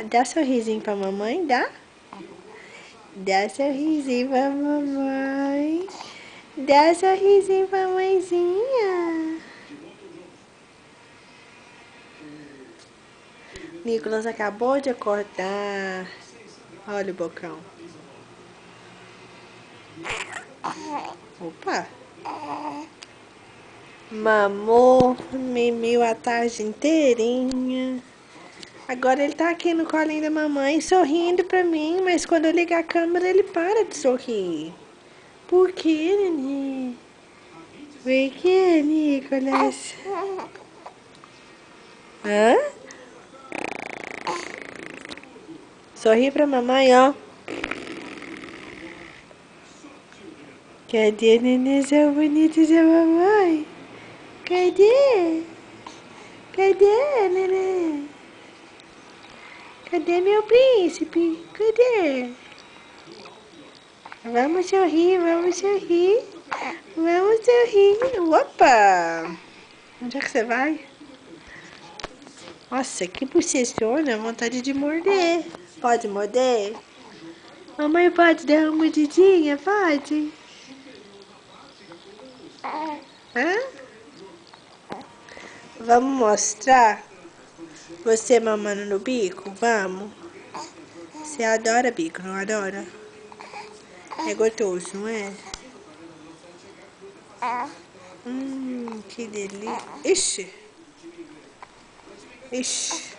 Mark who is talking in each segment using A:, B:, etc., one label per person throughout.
A: Dá sorrisinho pra mamãe, dá? Dá sorrisinho pra mamãe. Dá sorrisinho pra mãezinha. Nicolas acabou de acordar. Olha o bocão. Opa! Mamou, mimiu a tarde inteirinha. Agora ele tá aqui no colinho da mamãe, sorrindo pra mim, mas quando eu ligar a câmera ele para de sorrir. Por que, neném? Por que, Nicolas? Hã? Sorri pra mamãe, ó. Cadê a nenenzão bonito da mamãe? Cadê? Cadê, neném? Cadê meu príncipe? Cadê? Vamos sorrir, vamos sorrir. Vamos sorrir. Opa! Onde é que você vai? Nossa, que bochechona, vontade de morder. Pode morder? Mamãe pode dar uma mordidinha? Pode? Hã? Vamos mostrar você mamando no bico? Vamos? Você adora bico, não adora? É gostoso, não é? Que delícia. Ixi. Ixi.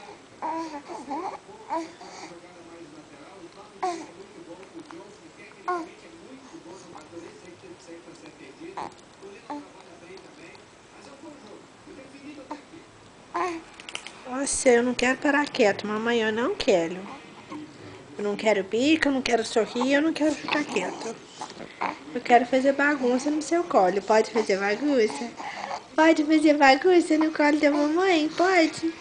A: Nossa, eu não quero parar quieto, mamãe, eu não quero. Eu não quero bico, eu não quero sorrir, eu não quero ficar quieto. Eu quero fazer bagunça no seu colo. Pode fazer bagunça? Pode fazer bagunça no colo da mamãe? Pode?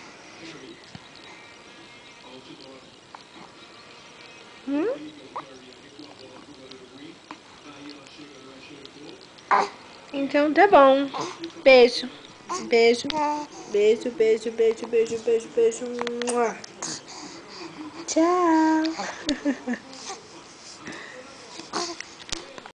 A: Hum? Então tá bom. Beijo. Beijo. Beijo, beijo, beijo, beijo, beijo, beijo. Tchau.